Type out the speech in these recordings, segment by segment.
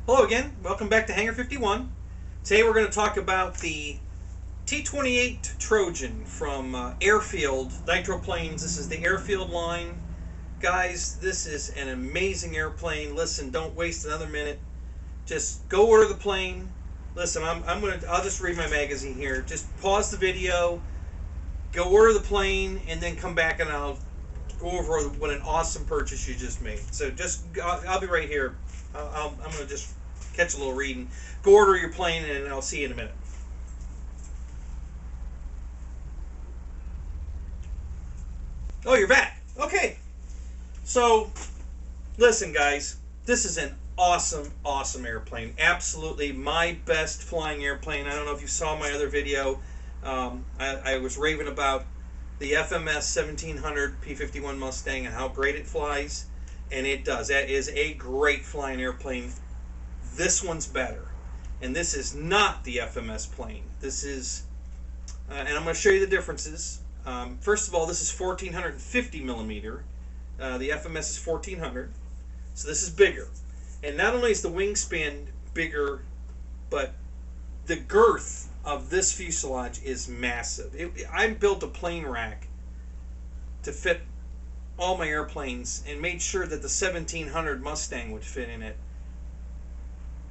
Hello again, welcome back to Hangar 51. Today we're going to talk about the T-28 Trojan from Airfield Nitroplanes. This is the Airfield line. Guys, this is an amazing airplane. Listen, don't waste another minute. Just go order the plane. Listen, I'll just read my magazine here. Just pause the video, go order the plane, and then come back and I'll go over what an awesome purchase you just made. So I'll be right here. I'm going to just catch a little reading. Go order your plane, and I'll see you in a minute. Oh, you're back. Okay. So, listen, guys. This is an awesome, awesome airplane. Absolutely my best flying airplane. I don't know if you saw my other video. I was raving about the FMS 1700 P-51 Mustang and how great it flies. And it does. That is a great flying airplane. This one's better. And this is not the FMS plane. This is, and I'm going to show you the differences. First of all, this is 1450 millimeter. The FMS is 1400. So this is bigger. And not only is the wingspan bigger, but the girth of this fuselage is massive. I built a plane rack to fit all my airplanes and made sure that the 1700 Mustang would fit in it,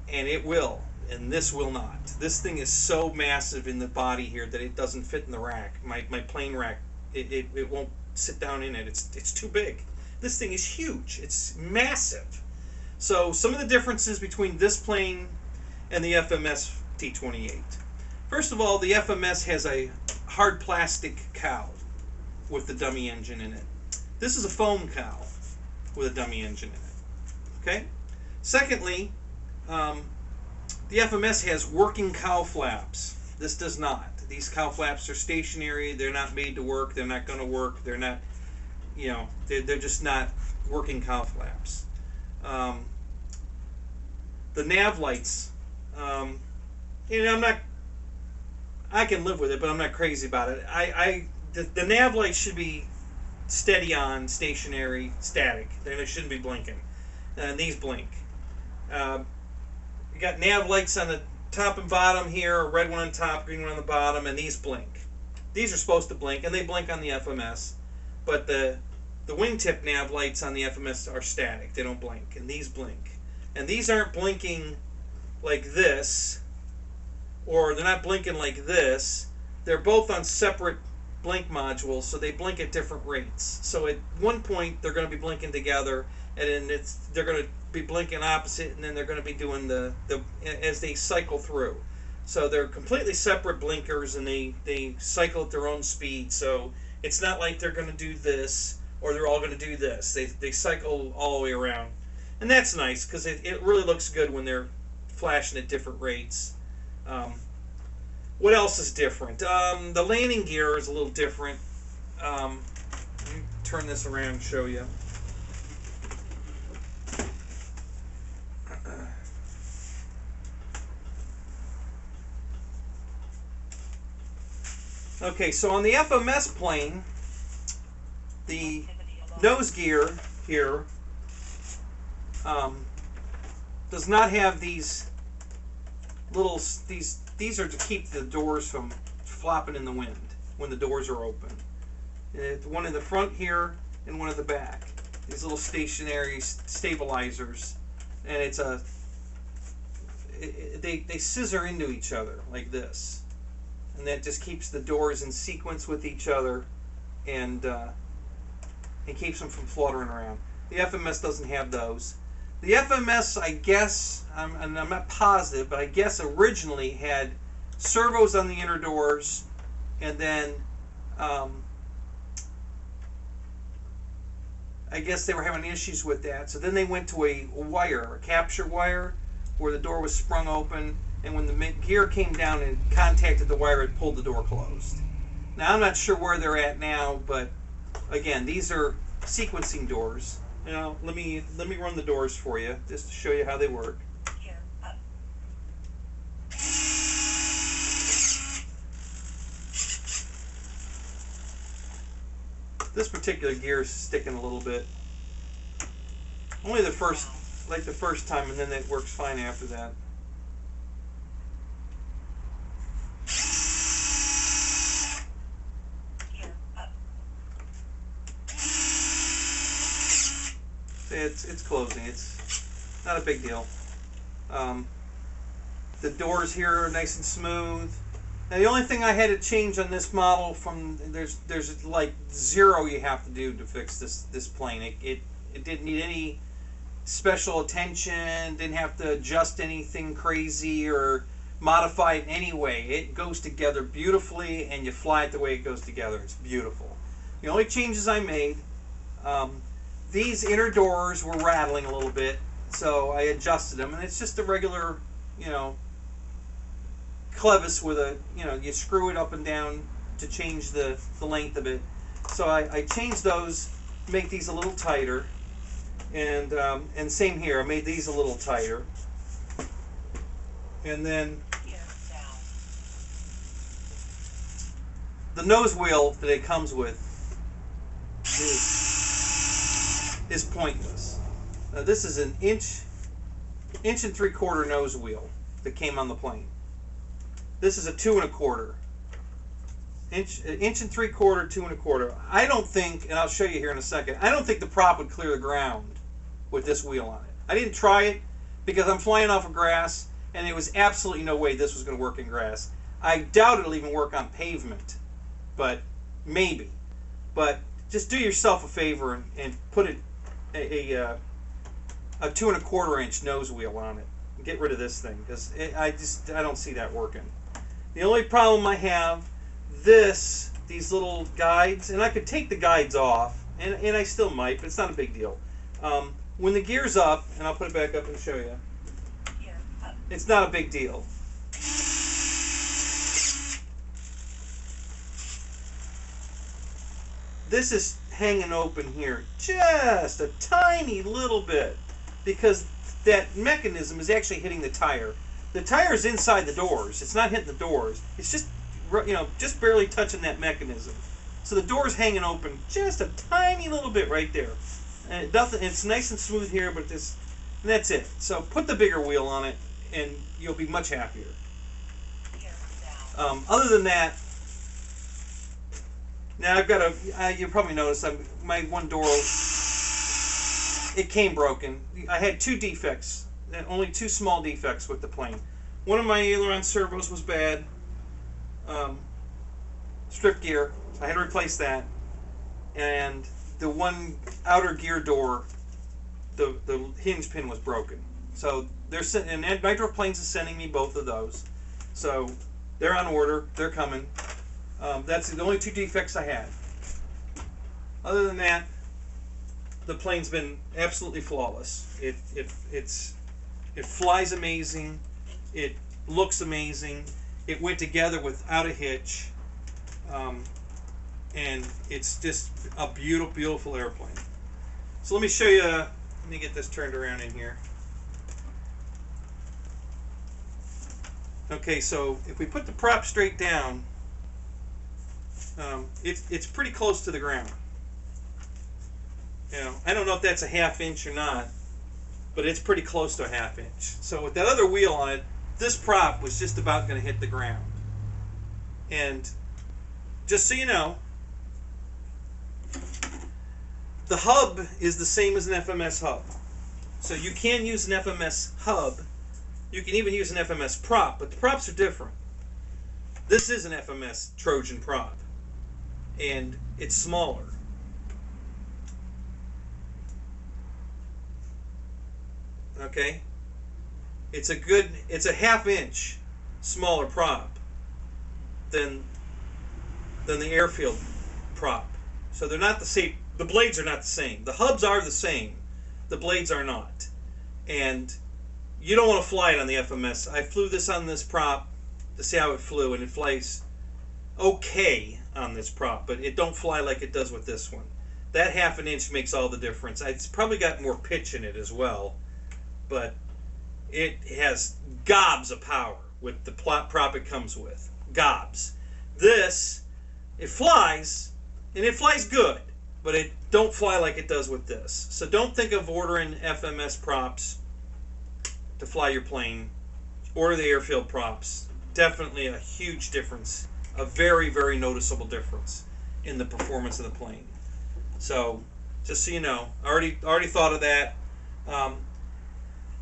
and it will, and this will not. This thing is so massive in the body here that it doesn't fit in the rack. My plane rack, it won't sit down in it. It's too big. This thing is huge. It's massive. So some of the differences between this plane and the FMS T-28. First of all, the FMS has a hard plastic cowl with the dummy engine in it. This is a foam cowl with a dummy engine in it. Okay? Secondly, the FMS has working cowl flaps. This does not. These cowl flaps are stationary. They're not made to work. They're not going to work. They're not, they're just not working cowl flaps. The Nav Lights, I can live with it, but I'm not crazy about it. The Nav Lights should be steady on, stationary, static. They shouldn't be blinking. And these blink. You got Nav Lights on the top and bottom here, a red one on top, green one on the bottom, and these blink. These are supposed to blink, and they blink on the FMS. But the wingtip Nav Lights on the FMS are static. They don't blink, and these blink. And these aren't blinking like this, or they're not blinking like this. They're both on separate blink modules, so they blink at different rates. So at one point they're going to be blinking together, and then they're going to be blinking opposite, and then they're going to be doing the as they cycle through. So they're completely separate blinkers, and they cycle at their own speed. So it's not like they're going to do this or they're all going to do this. They cycle all the way around, and that's nice because it really looks good when they're flashing at different rates. What else is different? The landing gear is a little different. Let me turn this around and show you. Okay, so on the FMS plane, the nose gear here does not have these little these are to keep the doors from flopping in the wind when the doors are open. One in the front here and one at the back. These little stationary stabilizers, and they scissor into each other like this, and that just keeps the doors in sequence with each other, and it keeps them from fluttering around. The FMS doesn't have those. The FMS, I guess, and I'm not positive, but I guess originally had servos on the inner doors, and then I guess they were having issues with that. So then they went to a capture wire, where the door was sprung open, and when the gear came down and contacted the wire, it pulled the door closed. Now I'm not sure where they're at now, but again, these are sequencing doors. Let me run the doors for you just to show you how they work. This particular gear is sticking a little bit. Only the first like the first time, and then it works fine after that. It's closing. It's not a big deal. The doors here are nice and smooth. Now the only thing I had to change on this model from there's like zero you have to do to fix this plane. It didn't need any special attention. Didn't have to adjust anything crazy or modify it in any way. It goes together beautifully, and you fly it the way it goes together. It's beautiful. The only changes I made. These inner doors were rattling a little bit, so I adjusted them, and it's just a regular, clevis with a, you screw it up and down to change the length of it. So I changed those, make these a little tighter, and same here, I made these a little tighter. And then the nose wheel that it comes with is pointless. Now this is an inch and 3/4 nose wheel that came on the plane. This is a 2 1/4 inch and 3/4, 2 1/4. I don't think, and I'll show you here in a second, I don't think the prop would clear the ground with this wheel on it. I didn't try it because I'm flying off of grass, and there was absolutely no way this was going to work in grass. I doubt it'll even work on pavement, but maybe. But just do yourself a favor and put a 2 1/4 inch nose wheel on it. Get rid of this thing, because I don't see that working. The only problem I have, these little guides, and I could take the guides off, and I still might, but it's not a big deal. When the gear's up, and I'll put it back up and show you, it's not a big deal. This is hanging open here just a tiny little bit, because that mechanism is actually hitting the tire. The tire is inside the doors. It's not hitting the doors. It's just, just barely touching that mechanism. So the door's hanging open just a tiny little bit right there. And it's nice and smooth here, but and that's it. So put the bigger wheel on it, and you'll be much happier. Other than that, now I've got you probably noticed my one door, it came broken. I had 2 defects, only 2 small defects with the plane. One of my aileron servos was bad, strip gear, so I had to replace that. And the one outer gear door, the hinge pin was broken. So and Nitroplanes is sending me both of those. So they're on order, they're coming. That's the only 2 defects I had. Other than that, the plane's been absolutely flawless. It flies amazing. It looks amazing. It went together without a hitch, and it's just a beautiful, beautiful airplane. So let me show you. Let me get this turned around in here. Okay, so if we put the prop straight down, it's pretty close to the ground. I don't know if that's a 1/2 inch or not, but it's pretty close to a 1/2 inch. So with that other wheel on it, this prop was just about going to hit the ground. And just so you know, the hub is the same as an FMS hub. So you can use an FMS hub. You can even use an FMS prop, but the props are different. This is an FMS Trojan prop, and it's smaller. Okay, it's a 1/2 inch smaller prop than the Airfield prop. So they're not the same. The blades are not the same. The hubs are the same. The blades are not. And you don't want to fly it on the FMS. I flew this on this prop to see how it flew, and it flies okay on this prop, but it don't fly like it does with this one. That 1/2 inch makes all the difference. It's probably got more pitch in it as well, but it has gobs of power with the prop it comes with. Gobs. This, it flies, and it flies good, but it don't fly like it does with this. So don't think of ordering FMS props to fly your plane, or the airfield props. Definitely a huge difference, a very, very noticeable difference in the performance of the plane. So, just so you know, I already thought of that.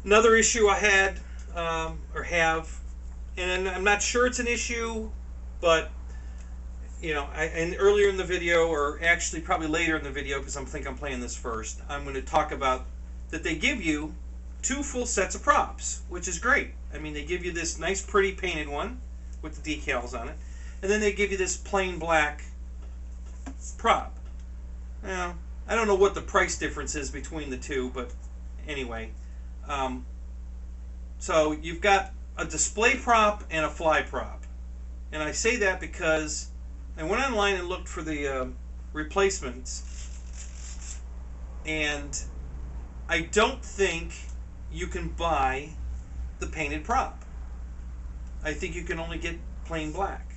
Another issue I had, or have, and I'm not sure it's an issue, but you know, and earlier in the video, or actually probably later in the video, because I think I'm playing this first, I'm going to talk about that they give you 2 full sets of props, which is great. I mean, they give you this nice, pretty painted one with the decals on it, and then they give you this plain black prop. Now, I don't know what the price difference is between the two, but anyway. So you've got a display prop and a fly prop. And I say that because I went online and looked for the replacements, and I don't think you can buy the painted prop. I think you can only get plain black.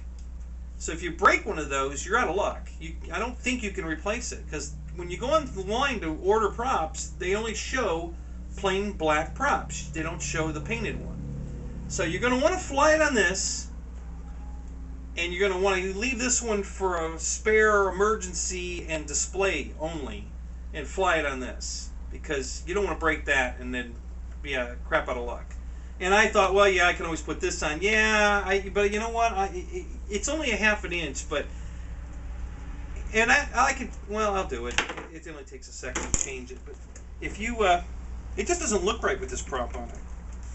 So if you break one of those, you're out of luck. I don't think you can replace it, because when you go online to order props, they only show plain black props. They don't show the painted one. So you're going to want to fly it on this, and you're going to want to leave this one for a spare emergency and display only, and fly it on this, because you don't want to break that and then be a crap out of luck. And I thought, well, yeah, I can always put this on. Yeah, but you know what? It's only a ½ an inch, but and I could. Well, I'll do it. It only takes a second to change it. But if you, it just doesn't look right with this prop on it.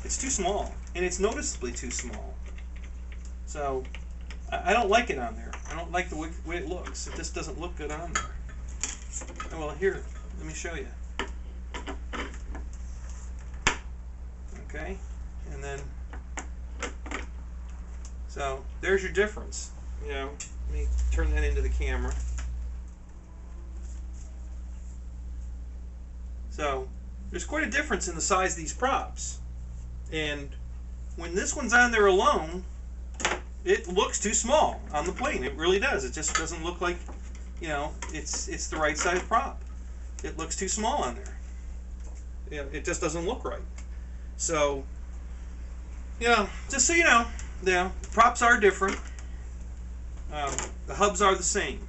It's too small, and it's noticeably too small. So I don't like it on there. I don't like the way it looks. It just doesn't look good on there. Well, here, let me show you. Okay. And then, so there's your difference. You know, let me turn that into the camera. So there's quite a difference in the size of these props. And when this one's on there alone, it looks too small on the plane. It really does. It just doesn't look like, you know, it's the right size prop. It looks too small on there. You know, it just doesn't look right. So, yeah, just so you know, yeah, props are different. The hubs are the same.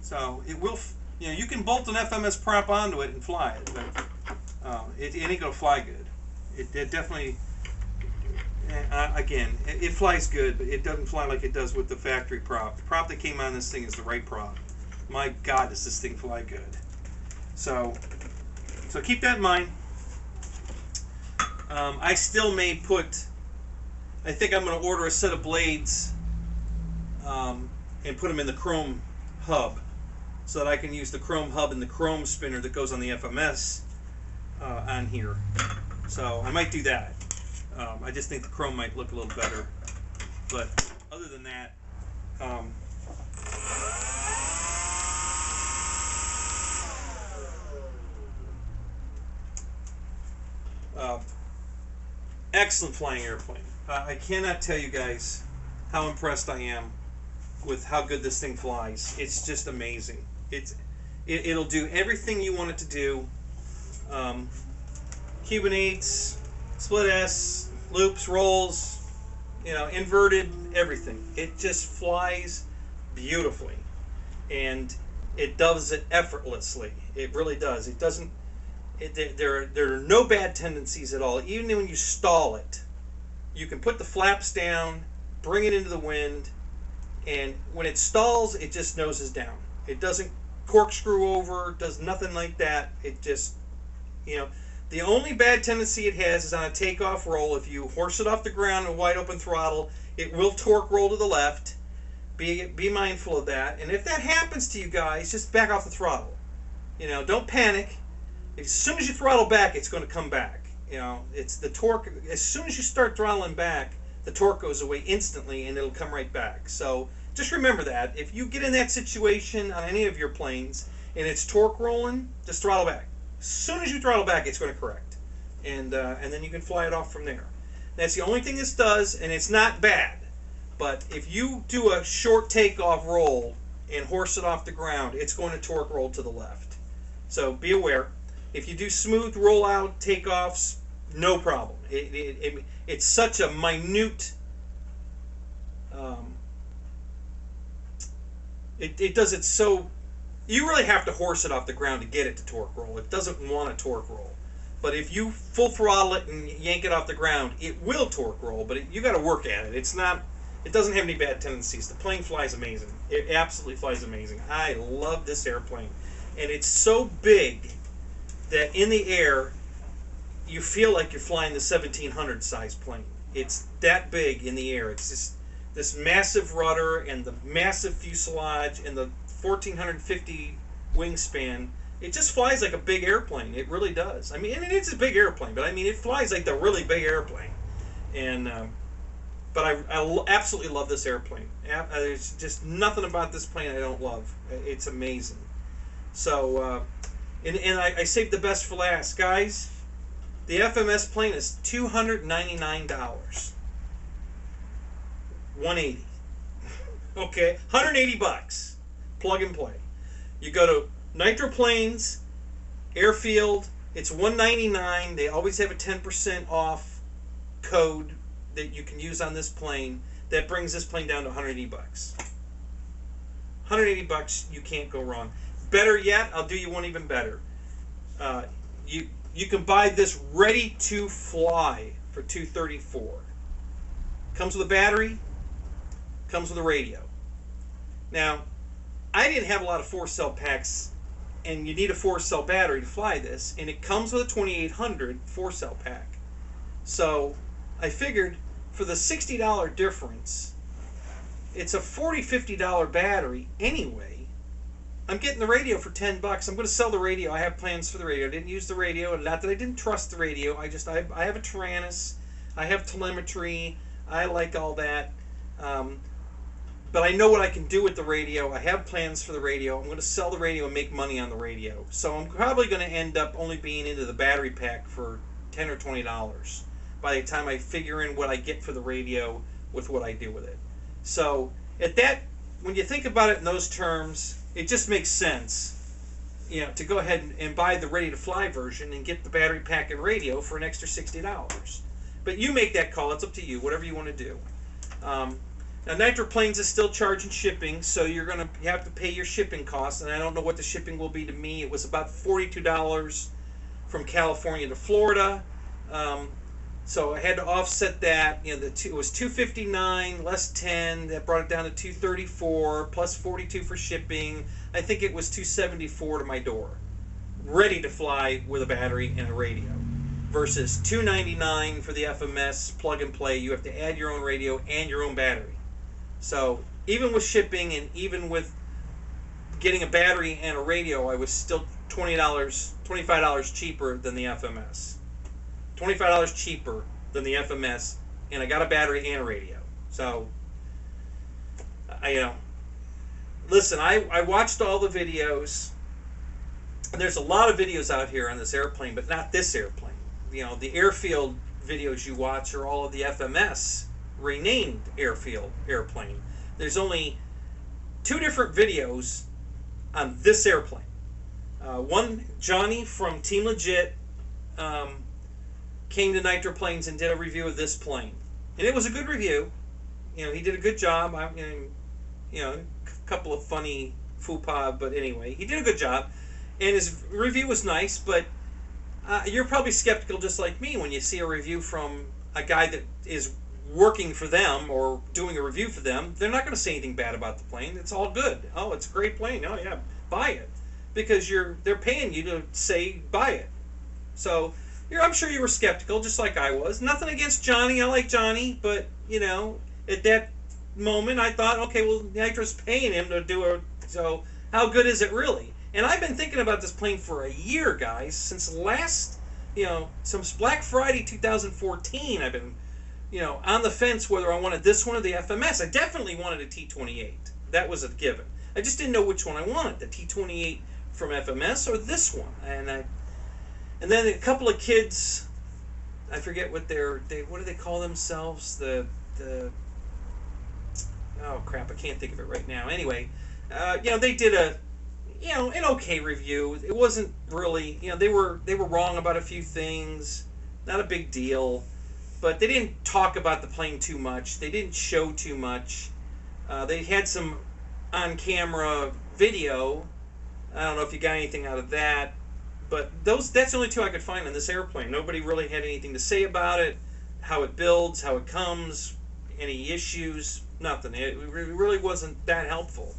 So it will, you know, you can bolt an FMS prop onto it and fly it, but it ain't gonna fly good. It definitely, again, it flies good, but it doesn't fly like it does with the factory prop. The prop that came on this thing is the right prop. My God, does this thing fly good? So keep that in mind. I still may put, I think I'm going to order a set of blades and put them in the chrome hub, so that I can use the chrome hub and the chrome spinner that goes on the FMS on here. So I might do that. I just think the chrome might look a little better. But other than that, excellent flying airplane. I cannot tell you guys how impressed I am with how good this thing flies. It's just amazing. It'll do everything you want it to do. Cubinates, split S, loops, rolls, you know, inverted, everything. It just flies beautifully, and it does it effortlessly. It really does. It doesn't. There are no bad tendencies at all. Even when you stall it, you can put the flaps down, bring it into the wind, and when it stalls, it just noses down. It doesn't corkscrew over, does nothing like that. It just, you know, the only bad tendency it has is on a takeoff roll. If you horse it off the ground in a wide open throttle, it will torque roll to the left. Be mindful of that. And if that happens to you guys, just back off the throttle. You know, don't panic. As soon as you throttle back, it's going to come back. You know, it's the torque. As soon as you start throttling back, the torque goes away instantly, and it'll come right back. So just remember that. If you get in that situation on any of your planes and it's torque rolling, just throttle back. As soon as you throttle back, it's going to correct, and then you can fly it off from there. That's the only thing this does, and it's not bad. But if you do a short takeoff roll and horse it off the ground, it's going to torque roll to the left. So be aware. If you do smooth rollout takeoffs, no problem. It's such a minute. It does it so. You really have to horse it off the ground to get it to torque roll. It doesn't want to torque roll. But if you full throttle it and yank it off the ground, it will torque roll. But you got to work at it. It's not. It doesn't have any bad tendencies. The plane flies amazing. It absolutely flies amazing. I love this airplane, and it's so big that in the air you feel like you're flying the 1700 size plane. It's that big in the air. It's just this massive rudder and the massive fuselage and the 1450 wingspan. It just flies like a big airplane. It really does. I mean, and it's a big airplane, but I mean, it flies like the really big airplane. And but I absolutely love this airplane. There's just nothing about this plane I don't love. It's amazing. So, and I saved the best for last, guys. The FMS plane is $299. 180. Okay, 180 bucks. Plug and play. You go to Nitroplanes, Airfield. It's $199. They always have a 10% off code that you can use on this plane. That brings this plane down to 180 bucks. 180 bucks. You can't go wrong. Better yet, I'll do you one even better. You can buy this ready to fly for $234. Comes with a battery. Comes with a radio. Now, I didn't have a lot of 4-cell packs, and you need a 4-cell battery to fly this, and it comes with a 2800 4-cell pack. So I figured for the $60 difference, it's a $40-50 battery anyway. I'm getting the radio for 10 bucks. I'm going to sell the radio. I have plans for the radio. I didn't use the radio, and not that I didn't trust the radio. I have a Tyrannus. I have telemetry. I like all that. But I know what I can do with the radio. I have plans for the radio. I'm going to sell the radio and make money on the radio. So I'm probably going to end up only being into the battery pack for $10 or $20 by the time I figure in what I get for the radio with what I do with it. So at that, when you think about it in those terms, it just makes sense, you know, to go ahead and buy the ready-to-fly version and get the battery pack and radio for an extra $60. But you make that call. It's up to you, whatever you want to do. Now, Nitroplanes is still charging shipping, so you have to pay your shipping costs, and I don't know what the shipping will be to me. It was about $42 from California to Florida, so I had to offset that. You know, it was $259 less 10. That brought it down to $234 plus $42 for shipping. I think it was $274 to my door, ready to fly with a battery and a radio. Versus $299 for the FMS plug and play. You have to add your own radio and your own battery. So even with shipping and even with getting a battery and a radio, I was still $25 cheaper than the FMS. $25 cheaper than the FMS, and I got a battery and a radio. So listen, I watched all the videos, and there's a lot of videos out here on this airplane, but not this airplane. You know, the Airfield videos you watch are all of the FMS renamed Airfield airplane. There's only 2 different videos on this airplane. One, Johnny from Team Legit came to Nitroplanes and did a review of this plane, and it was a good review. You know, he did a good job. You know, a couple of funny faux pas, but anyway, he did a good job, and his review was nice. But you're probably skeptical, just like me, when you see a review from a guy that is working for them or doing a review for them. They're not going to say anything bad about the plane. It's all good. Oh, it's a great plane. Oh yeah, buy it, because they're paying you to say buy it. So I'm sure you were skeptical, just like I was. Nothing against Johnny. I like Johnny, but you know, at that moment, I thought, okay, well, Nitro's paying him to do it. So how good is it really? And I've been thinking about this plane for a year, guys. Since last, since Black Friday 2014, I've been, on the fence whether I wanted this one or the FMS. I definitely wanted a T28. That was a given. I just didn't know which one I wanted, the T28 from FMS or this one. And then a couple of kids, I forget what what do they call themselves? Oh crap, I can't think of it right now. Anyway, they did an okay review. It wasn't really, they were wrong about a few things. not a big deal. But they didn't talk about the plane too much. They didn't show too much. They had some on-camera video. I don't know if you got anything out of that. But that's the only two I could find on this airplane. Nobody really had anything to say about it, how it builds, how it comes, any issues, nothing. It really wasn't that helpful.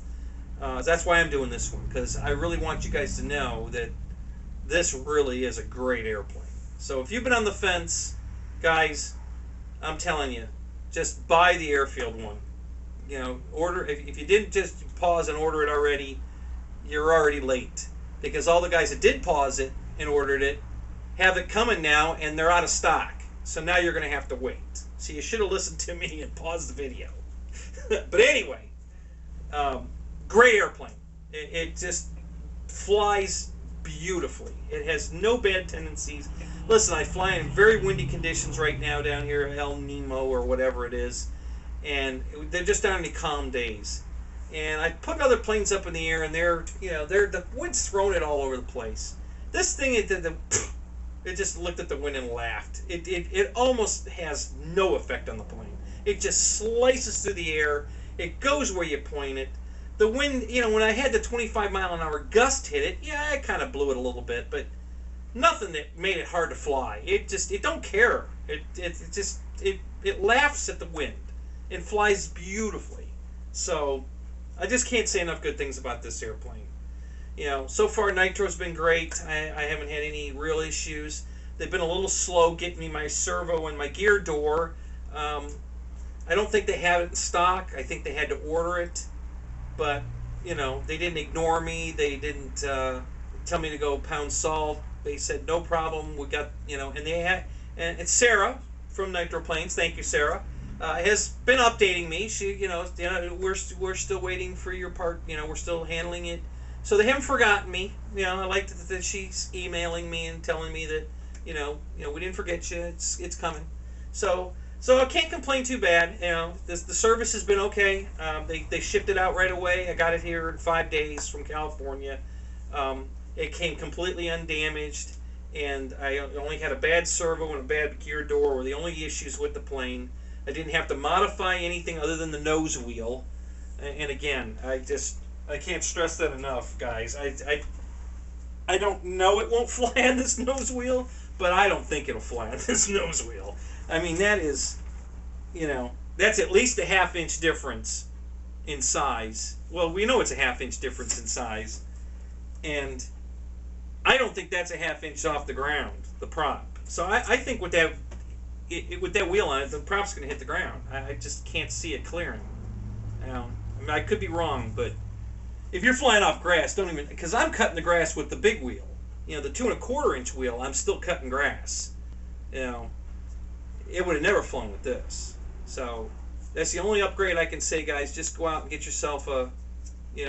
That's why I'm doing this one, because I really want you guys to know that this really is a great airplane. So if you've been on the fence, guys, I'm telling you, just buy the Airfield one. You know, order. If you didn't just pause and order it already, you're already late. Because all the guys that did pause it and ordered it have it coming now, and they're out of stock. So now you're going to have to wait. So you should have listened to me and paused the video. But anyway, great airplane. It just flies beautifully. It has no bad tendencies. Listen, I fly in very windy conditions right now down here, El Nemo or whatever it is, and they're just not any calm days. And I put other planes up in the air, and the wind's throwing it all over the place. This thing, it just looked at the wind and laughed. It almost has no effect on the plane. It just slices through the air. It goes where you point it. The wind, when I had the 25-mile-an-hour gust hit it, yeah, I kind of blew it a little bit, but nothing that made it hard to fly. It don't care. It laughs at the wind and flies beautifully. So I just can't say enough good things about this airplane. So far Nitro's been great. I haven't had any real issues. They've been a little slow getting me my servo and my gear door. I don't think they have it in stock. I think they had to order it. But, they didn't ignore me. They didn't tell me to go pound salt. They said, no problem. We got, and they had, and it's Sarah from Nitroplanes. Thank you, Sarah. Has been updating me. She, we're still waiting for your part. We're still handling it. So they haven't forgotten me. I like that she's emailing me and telling me that, we didn't forget you. It's coming. So I can't complain too bad. The service has been okay. They shipped it out right away. I got it here in 5 days from California. It came completely undamaged, and I only had a bad servo and a bad gear door were the only issues with the plane. I didn't have to modify anything other than the nose wheel. And again, I can't stress that enough, guys. I don't know it won't fly on this nose wheel, but I don't think it'll fly on this nose wheel. I mean, that is, that's at least a half-inch difference in size. Well, we know it's a half-inch difference in size, and I don't think that's a half-inch off the ground, the prop. So I think with that wheel on it, the prop's going to hit the ground. I just can't see it clearing. I could be wrong, but if you're flying off grass, don't even, because I'm cutting the grass with the big wheel. The 2 1/4-inch wheel, I'm still cutting grass. It would have never flown with this. So that's the only upgrade I can say, guys. Just go out and get yourself a 2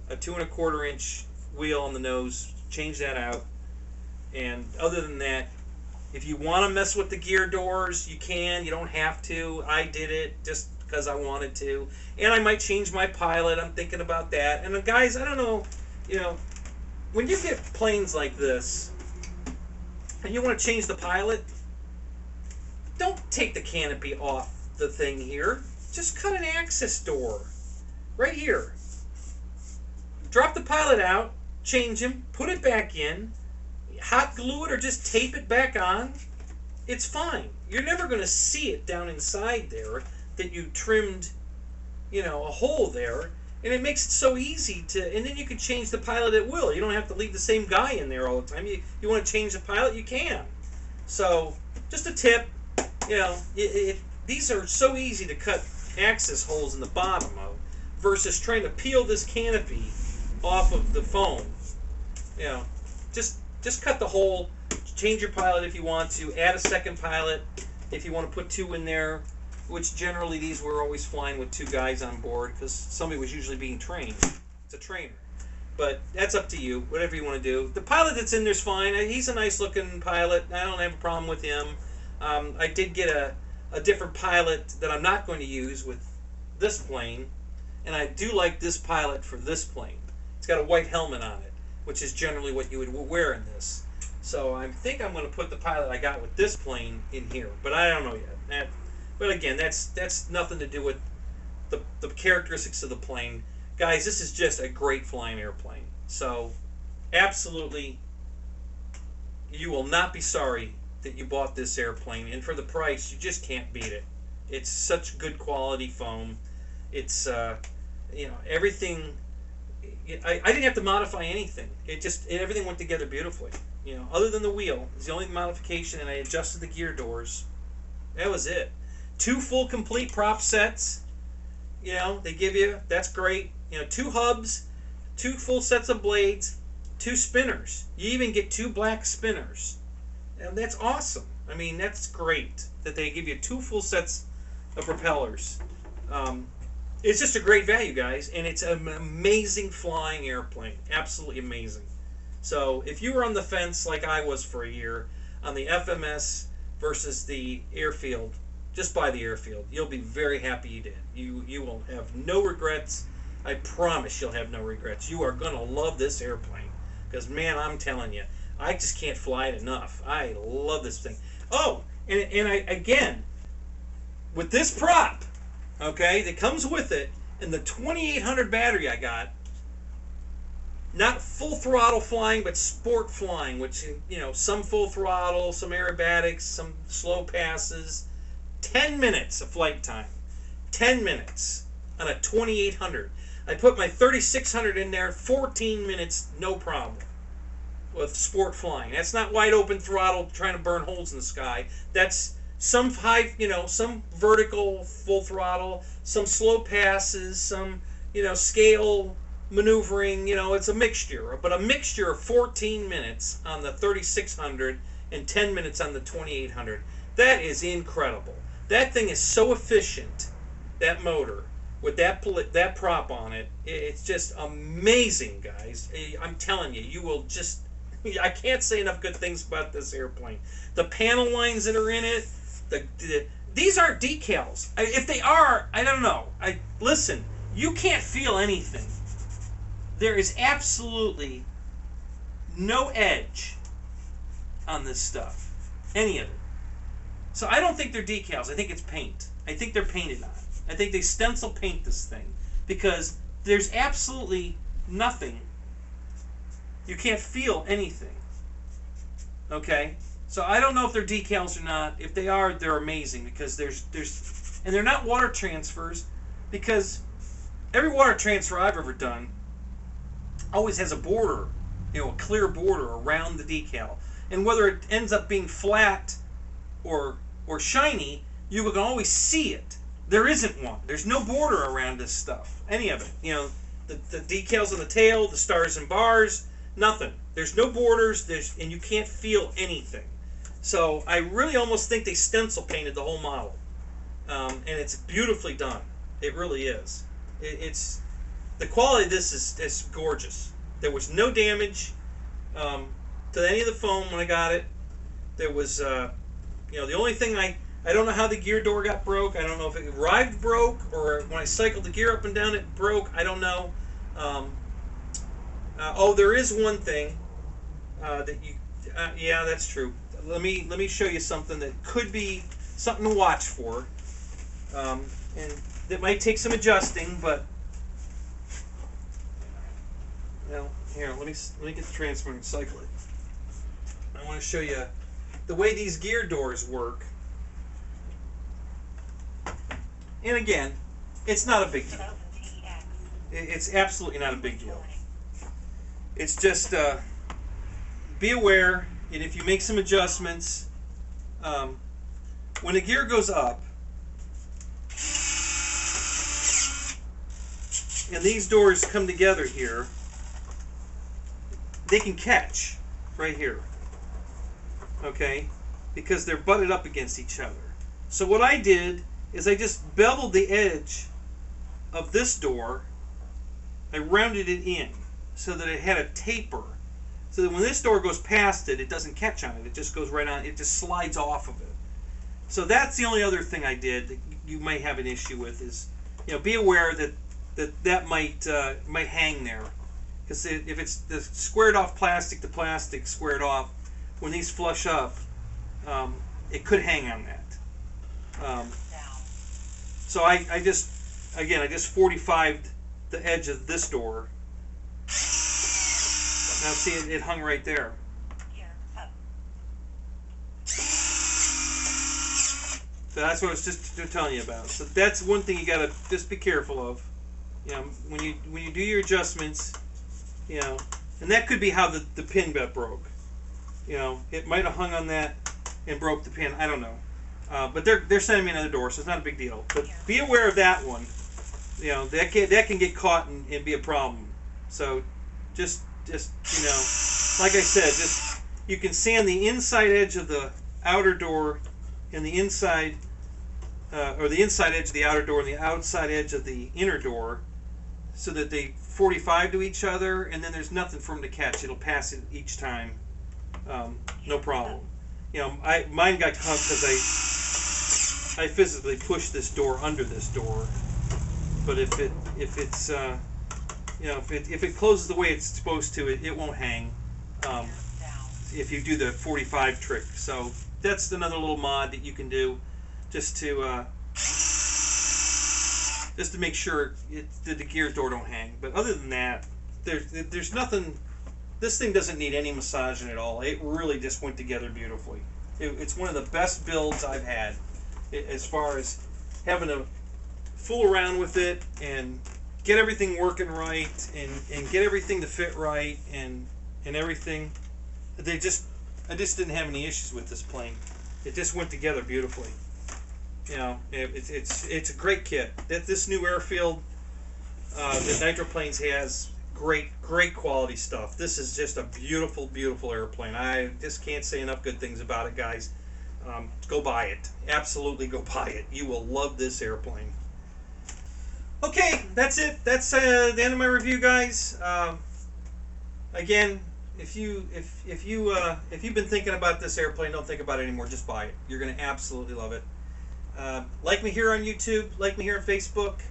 1/4-inch wheel on the nose. Change that out. And other than that, if you want to mess with the gear doors, you can. You don't have to. I did it just because I wanted to. And I might change my pilot. I'm thinking about that. And guys, I don't know, when you get planes like this and you want to change the pilot, don't take the canopy off the thing here. Just cut an access door right here. Drop the pilot out, change him, put it back in, hot glue it or just tape it back on. It's fine. You're never going to see it down inside there that you trimmed, a hole there. And it makes it so easy to, and then you can change the pilot at will. You don't have to leave the same guy in there all the time. You want to change the pilot, you can. So, just a tip, these are so easy to cut access holes in the bottom of versus trying to peel this canopy off of the foam. Just cut the hole, change your pilot if you want to, add a second pilot if you want to put 2 in there, which generally these were always flying with 2 guys on board because somebody was usually being trained. It's a trainer. But that's up to you, whatever you want to do. The pilot that's in there's fine. He's a nice looking pilot. I don't have a problem with him. I did get a different pilot that I'm not going to use with this plane, and I do like this pilot for this plane. It's got a white helmet on it, which is generally what you would wear in this. So I think I'm going to put the pilot I got with this plane in here, but I don't know yet. But again, that's nothing to do with the characteristics of the plane. Guys, this is just a great flying airplane. So absolutely, you will not be sorry that you bought this airplane, and for the price, you just can't beat it. It's such good quality foam. It's everything. I didn't have to modify anything. Everything went together beautifully. Other than the wheel, it's the only modification, and I adjusted the gear doors. That was it. 2 full complete prop sets. They give you. That's great. 2 hubs, 2 full sets of blades, 2 spinners. You even get 2 black spinners. And that's awesome. I mean, that's great that they give you 2 full sets of propellers. It's just a great value, guys, and it's an amazing flying airplane. Absolutely amazing. So if you were on the fence like I was for a year on the FMS versus the Airfield, just buy the Airfield. You'll be very happy you did. You will have no regrets. I promise you'll have no regrets. You are going to love this airplane because, man, I'm telling you, I just can't fly it enough. I love this thing. Oh, and I again, with this prop, okay, that comes with it, and the 2800 battery I got, not full throttle flying, but sport flying, which, some full throttle, some aerobatics, some slow passes, 10 minutes of flight time. 10 minutes on a 2800. I put my 3600 in there, 14 minutes, no problem with sport flying. That's not wide open throttle trying to burn holes in the sky. That's some high, some vertical full throttle, some slow passes, some, scale maneuvering. It's a mixture, but a mixture of 14 minutes on the 3600 and 10 minutes on the 2800. That is incredible. That thing is so efficient, that motor, with that prop on it. It's just amazing, guys. I'm telling you, you will just... I can't say enough good things about this airplane. The panel lines that are in it, these aren't decals. If they are, I don't know. Listen, you can't feel anything. There is absolutely no edge on this stuff, any of it. So I don't think they're decals. I think it's paint. I think they're painted on. I think they stencil paint this thing because there's absolutely nothing. You can't feel anything. Okay? So I don't know if they're decals or not. If they are, they're amazing because and they're not water transfers because every water transfer I've ever done always has a border, a clear border around the decal. And whether it ends up being flat or shiny, you can always see it. There isn't one. There's no border around this stuff. Any of it. The decals on the tail, the stars and bars, nothing. There's no borders, and you can't feel anything. So I really almost think they stencil painted the whole model. And it's beautifully done. It really is. It's the quality of this is gorgeous. There was no damage to any of the foam when I got it. There was, the only thing I don't know how the gear door got broke. I don't know if it arrived broke or when I cycled the gear up and down it broke. I don't know. There is one thing that you. Yeah, that's true. Let me show you something that could be something to watch for, and that might take some adjusting. But here, let me get the transfer and cycle it. I want to show you the way these gear doors work. And again, it's not a big deal. It's absolutely not a big deal. It's just be aware, and if you make some adjustments, when the gear goes up, and these doors come together here, they can catch right here, okay? Because they're butted up against each other. So what I did is I just beveled the edge of this door. I rounded it in so that it had a taper, so that when this door goes past it, it doesn't catch on it. It just goes right on. It just slides off of it. So that's the only other thing I did that you might have an issue with is, be aware that might hang there, because if it's the squared off plastic to plastic squared off, when these flush up, it could hang on that. So I just 45'd the edge of this door. Now see, it hung right there. So that's what I was just telling you about. So that's one thing you gotta just be careful of. You know, when you do your adjustments, you know, and that could be how the pin bit broke. You know, it might have hung on that and broke the pin. I don't know. But they're sending me another door, so it's not a big deal. But be aware of that one. You know, that can get caught and be a problem. So just you know, like I said, just you can sand the inside edge of the outer door and the inside or the inside edge of the outer door and the outside edge of the inner door, so that they 45 to each other, and then there's nothing for them to catch. It'll pass it each time, no problem. You know, mine got caught because I physically pushed this door under this door. But if it's you know, if it closes the way it's supposed to, it won't hang. If you do the 45 trick, so that's another little mod that you can do, just to make sure that the gear door don't hang. But other than that, there's nothing. This thing doesn't need any massaging at all. It really just went together beautifully. It's one of the best builds I've had, as far as having to fool around with it and get everything working right and get everything to fit right and everything. I just didn't have any issues with this plane. It just went together beautifully. You know, it's a great kit. This new Airfield that Nitroplanes has, great quality stuff. This is just a beautiful airplane. I just can't say enough good things about it, guys. Go buy it. Absolutely go buy it. You will love this airplane. Okay, that's it. That's the end of my review, guys. Again, if you've been thinking about this airplane, don't think about it anymore. Just buy it. You're going to absolutely love it. Like me here on YouTube. Like me here on Facebook.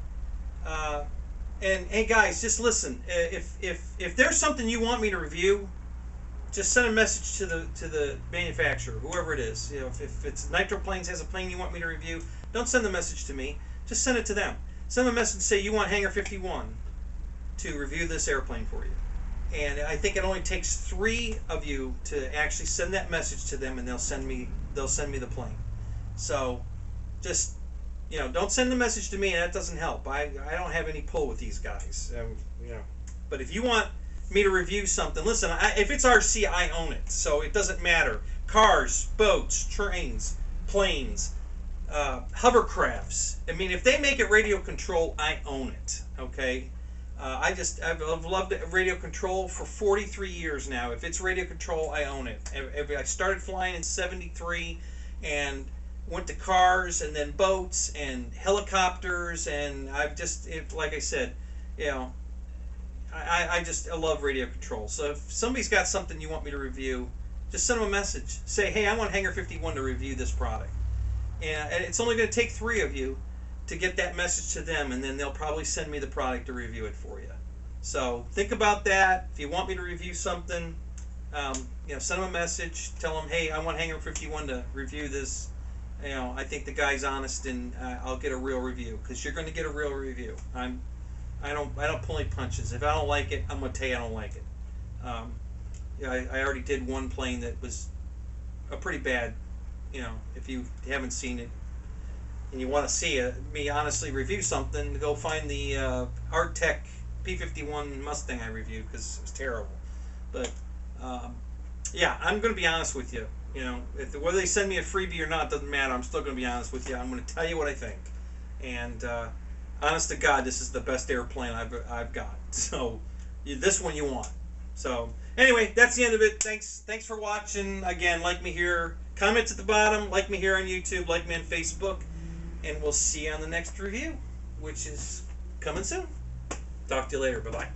And hey, guys, just listen. If there's something you want me to review, just send a message to the manufacturer, whoever it is. You know, if it's Nitroplanes has a plane you want me to review, don't send the message to me. Just send it to them. Send them a message and say you want Hangar 51 to review this airplane for you. And I think it only takes 3 of you to actually send that message to them, and they'll send me the plane. So just, you know, don't send the message to me. That doesn't help. I don't have any pull with these guys. You know, but if you want me to review something, listen. If it's RC, I own it, so it doesn't matter. Cars, boats, trains, planes, hovercrafts. I mean, if they make it radio control, I own it. Okay. I've loved radio control for 43 years now. If it's radio control, I own it. I started flying in �73 and went to cars and then boats and helicopters, and I've just, like I said, you know, I love radio control. So if somebody's got something you want me to review, just send them a message. Say, hey, I want Hangar 51 to review this product. And it's only going to take 3 of you to get that message to them, and then they'll probably send me the product to review it for you. So think about that. If you want me to review something, you know, send them a message. Tell them, hey, I want Hangar 51 to review this. You know, I think the guy's honest, and I'll get a real review, because you're going to get a real review. I don't pull any punches. If I don't like it, I'm going to tell you I don't like it. Yeah, I already did one plane that was a pretty bad. You know, if you haven't seen it and you want to see me honestly review something, go find the Artec P-51 Mustang I reviewed, because it was terrible. But yeah, I'm going to be honest with you. You know, whether they send me a freebie or not doesn't matter. I'm still going to be honest with you. I'm going to tell you what I think. And honest to God, this is the best airplane I've got. So this one you want. So anyway, that's the end of it. Thanks for watching. Again, like me here. Comments at the bottom. Like me here on YouTube. Like me on Facebook. And we'll see you on the next review, which is coming soon. Talk to you later. Bye-bye.